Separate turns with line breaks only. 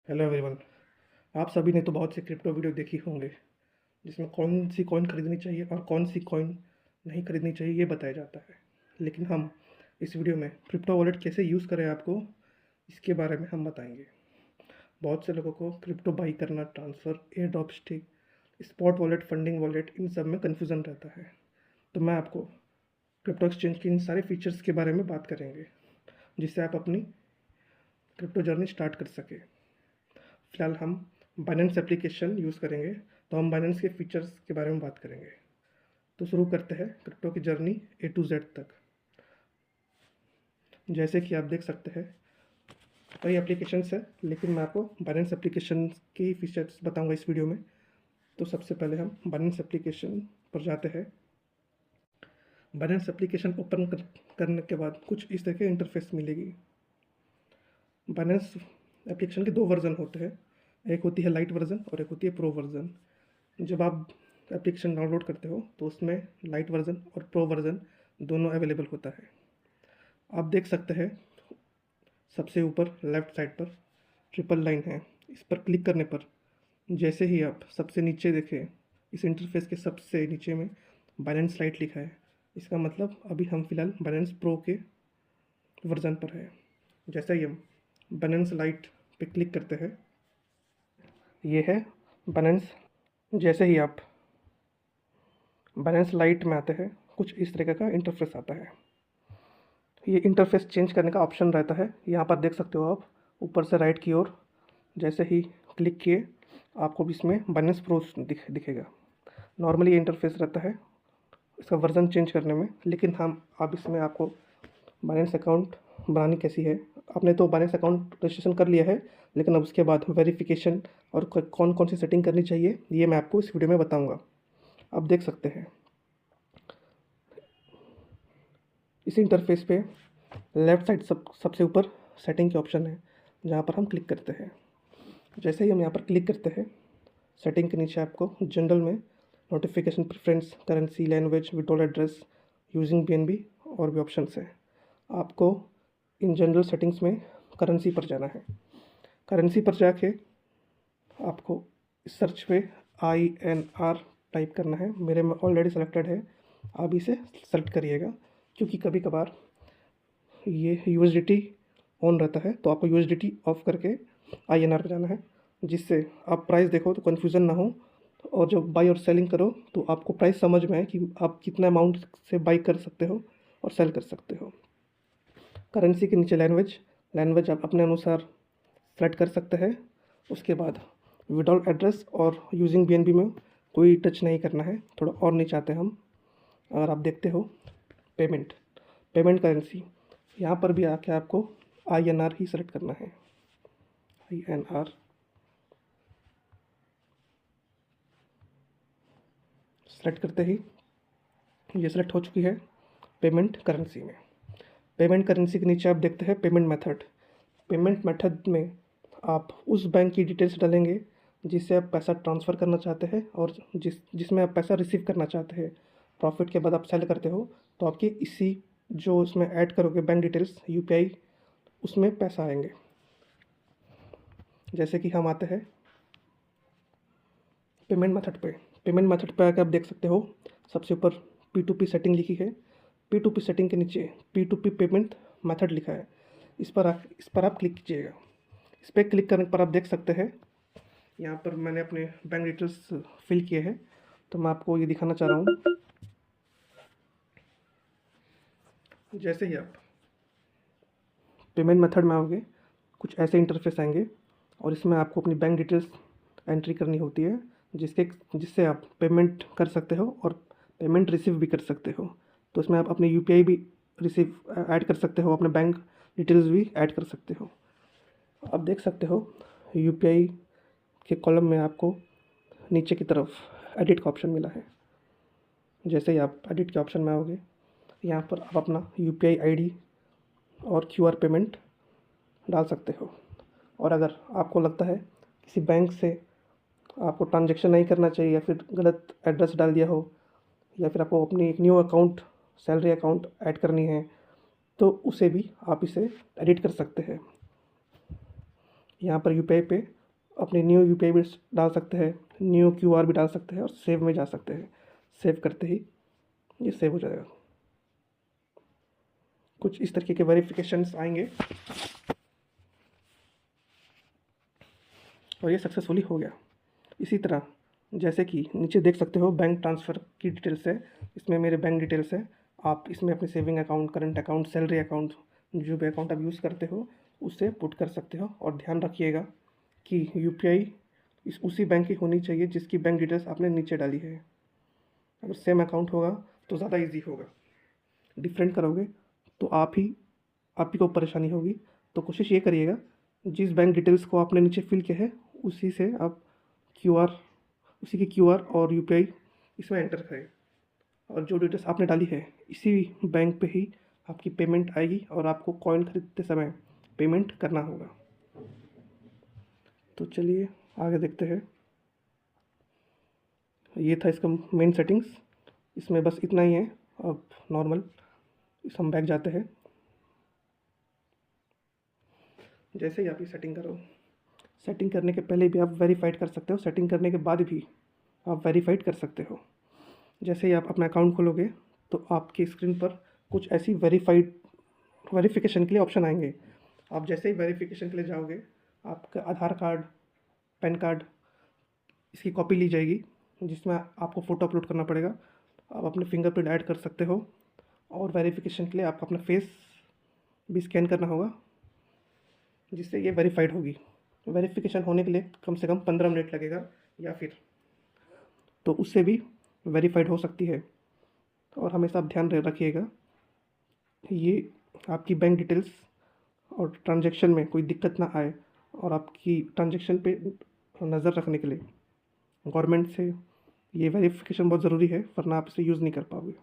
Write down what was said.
Hello everyone. आप सभी ने तो बहुत से क्रिप्टो वीडियो देखी होंगे जिसमें कौन सी कॉइन खरीदनी चाहिए और कौन सी कॉइन नहीं खरीदनी चाहिए ये बताया जाता है। लेकिन हम इस वीडियो में क्रिप्टो वॉलेट कैसे यूज़ करें आपको इसके बारे में हम बताएंगे। बहुत से लोगों को क्रिप्टो बाई करना, transfer, air drop stake, spot wallet, funding wallet, इन सब में कन्फ्यूज़न रहता है। तो मैं आपको क्रिप्टो एक्सचेंज के इन सारे फीचर्स के बारे में बात करेंगे जिससे आप अपनी क्रिप्टो जर्नी स्टार्ट कर सकें। फ़िलहाल हम बाइनेंस एप्लीकेशन यूज़ करेंगे, तो हम बाइनेंस के फीचर्स के बारे में बात करेंगे। तो शुरू करते हैं क्रिप्टो की जर्नी ए टू जेड तक। जैसे कि आप देख सकते हैं कई एप्लीकेशंस है, लेकिन मैं आपको बाइनेंस एप्लीकेशन के फीचर्स बताऊंगा इस वीडियो में। तो सबसे पहले हम बाइनेंस एप्लीकेशन पर जाते हैं। बाइनेंस एप्लीकेशन ओपन करने के बाद कुछ इस तरह के इंटरफेस मिलेगी। बाइनेंस एप्लीकेशन के दो वर्ज़न होते हैं, एक होती है लाइट वर्ज़न और एक होती है प्रो वर्ज़न। जब आप एप्लीकेशन डाउनलोड करते हो तो उसमें लाइट वर्ज़न और प्रो वर्ज़न दोनों अवेलेबल होता है। आप देख सकते हैं सबसे ऊपर लेफ़्ट साइड पर ट्रिपल लाइन है। इस पर क्लिक करने पर जैसे ही आप सबसे नीचे देखें, इस इंटरफेस के सबसे नीचे में बाइनेंस लाइट लिखा है। इसका मतलब अभी हम फ़िलहाल बाइनेंस प्रो के वर्ज़न पर है। जैसे ही हम बाइनेंस लाइट पे क्लिक करते हैं, ये है बाइनेंस। जैसे ही आप बाइनेंस लाइट में आते हैं, कुछ इस तरीके का इंटरफेस आता है। ये इंटरफेस चेंज करने का ऑप्शन रहता है, यहाँ पर देख सकते हो आप ऊपर से राइट की ओर। जैसे ही क्लिक किए आपको भी इसमें बाइनेंस प्रो दिखेगा। नॉर्मली ये इंटरफेस रहता है इसका वर्ज़न चेंज करने में, लेकिन हम अब इसमें आपको बाइनेंस अकाउंट बनानी कैसी है। आपने तो बाइनेंस अकाउंट रजिस्ट्रेशन कर लिया है, लेकिन अब उसके बाद वेरिफिकेशन और कौन कौन सी सेटिंग करनी चाहिए ये मैं आपको इस वीडियो में बताऊँगा। आप देख सकते हैं इस इंटरफेस पे लेफ़्ट साइड सबसे ऊपर सेटिंग के ऑप्शन है, जहाँ पर हम क्लिक करते हैं। जैसे ही हम यहाँ पर क्लिक करते हैं, सेटिंग के नीचे आपको जनरल में notification, preference, currency, language, withdrawal address, using BNB और भी ऑप्शंस हैं। आपको इन जनरल सेटिंग्स में करेंसी पर जाना है। करेंसी पर जाके आपको सर्च पे INR टाइप करना है। मेरे में ऑलरेडी सेलेक्टेड है, आप इसे सेलेक्ट करिएगा, क्योंकि कभी कभार ये USDT ऑन रहता है, तो आपको USDT ऑफ करके INR पे जाना है, जिससे आप प्राइस देखो तो कन्फ्यूज़न ना हो, और जब बाई और सेलिंग करो तो आपको प्राइस समझ में आए कि आप कितना अमाउंट से बाई कर सकते हो और सेल कर सकते हो। करेंसी के नीचे लैंग्वेज आप अपने अनुसार सेलेक्ट कर सकते हैं। उसके बाद विड्रॉल एड्रेस और यूजिंग BNB में कोई टच नहीं करना है, थोड़ा और नीचे आते हैं हम। अगर आप देखते हो पेमेंट करेंसी, यहाँ पर भी आके आपको INR ही सेलेक्ट करना है। INR सेलेक्ट करते ही ये सेलेक्ट हो चुकी है पेमेंट करेंसी में। पेमेंट करेंसी के नीचे आप देखते हैं पेमेंट मेथड में आप उस बैंक की डिटेल्स डालेंगे जिससे आप पैसा ट्रांसफ़र करना चाहते हैं, और जिसमें आप पैसा रिसीव करना चाहते हैं। प्रॉफिट के बाद आप सेल करते हो तो आपकी इसी जो उसमें ऐड करोगे बैंक डिटेल्स UPI, उसमें पैसा आएंगे। जैसे कि हम आते हैं पेमेंट मेथड पे आकर आप देख सकते हो सबसे ऊपर P2P सेटिंग लिखी है। P2P सेटिंग के नीचे P2P पेमेंट मेथड लिखा है। इस पर आप क्लिक कीजिएगा। इस पर क्लिक करने पर आप देख सकते हैं यहाँ पर मैंने अपने बैंक डिटेल्स फिल किए हैं, तो मैं आपको ये दिखाना चाह रहा हूँ। जैसे ही आप पेमेंट मेथड में आओगे, कुछ ऐसे इंटरफेस आएंगे, और इसमें आपको अपनी बैंक डिटेल्स एंट्री करनी होती है, जिससे आप पेमेंट कर सकते हो और पेमेंट रिसीव भी कर सकते हो। तो इसमें आप अपनी UPI भी रिसीव ऐड कर सकते हो, अपने बैंक डिटेल्स भी ऐड कर सकते हो। आप देख सकते हो UPI के कॉलम में आपको नीचे की तरफ एडिट का ऑप्शन मिला है। जैसे ही आप एडिट के ऑप्शन में आओगे, यहाँ पर आप अपना UPI ID और QR पेमेंट डाल सकते हो। और अगर आपको लगता है किसी बैंक से आपको ट्रांजैक्शन नहीं करना चाहिए, या फिर गलत एड्रेस डाल दिया हो, या फिर आपको अपनी एक new account, salary account add करनी है, तो उसे भी आप इसे एडिट कर सकते हैं। यहाँ पर यूपीआई पे अपनी न्यू यूपीआई भी डाल सकते हैं, न्यू क्यूआर भी डाल सकते हैं और सेव में जा सकते हैं। सेव करते ही ये सेव हो जाएगा। कुछ इस तरीके के वेरिफिकेशंस आएंगे और ये सक्सेसफुली हो गया। इसी तरह जैसे कि नीचे देख सकते हो बैंक ट्रांसफ़र की डिटेल्स है, इसमें मेरे बैंक डिटेल्स है। आप इसमें अपने saving account, current account, salary account, जो भी अकाउंट आप यूज़ करते हो उसे पुट कर सकते हो। और ध्यान रखिएगा कि यूपीआई उसी बैंक की होनी चाहिए जिसकी बैंक डिटेल्स आपने नीचे डाली है। अगर सेम अकाउंट होगा तो ज़्यादा ईजी होगा। डिफरेंट करोगे तो आप ही को परेशानी होगी। तो कोशिश ये करिएगा जिस बैंक डिटेल्स को आपने नीचे फिल किया है उसी से आप उसी की क्यूआर और यूपीआई इसमें एंटर करें, और जो डिटेल्स आपने डाली है इसी बैंक पे ही आपकी पेमेंट आएगी और आपको कॉइन खरीदते समय पेमेंट करना होगा। तो चलिए आगे देखते हैं। ये था इसका मेन सेटिंग्स, इसमें बस इतना ही है। अब नॉर्मल हम बैक जाते हैं। जैसे ही आप ये सेटिंग करो, सेटिंग करने के पहले भी आप वेरीफाइड कर सकते हो, सेटिंग करने के बाद भी आप वेरीफाइड कर सकते हो। जैसे ही आप अपना अकाउंट खोलोगे तो आपकी स्क्रीन पर कुछ ऐसी वेरिफिकेशन के लिए ऑप्शन आएंगे। आप जैसे ही वेरिफिकेशन के लिए जाओगे, आपका आधार कार्ड, पैन कार्ड, इसकी कॉपी ली जाएगी जिसमें आपको फ़ोटो अपलोड करना पड़ेगा। आप अपने फिंगरप्रिंट ऐड कर सकते हो और वेरिफिकेशन के लिए आपको अपना फेस भी स्कैन करना होगा, जिससे ये वेरीफाइड होगी। वेरिफिकेशन होने के लिए कम से कम 15 मिनट लगेगा या फिर, तो उससे भी वेरीफाइड हो सकती है। और हमेशा आप ध्यान रखिएगा ये आपकी बैंक डिटेल्स और ट्रांजैक्शन में कोई दिक्कत ना आए, और आपकी ट्रांजैक्शन पे नज़र रखने के लिए गवर्नमेंट से ये वेरिफिकेशन बहुत ज़रूरी है, वरना आप इसे यूज़ नहीं कर पाओगे।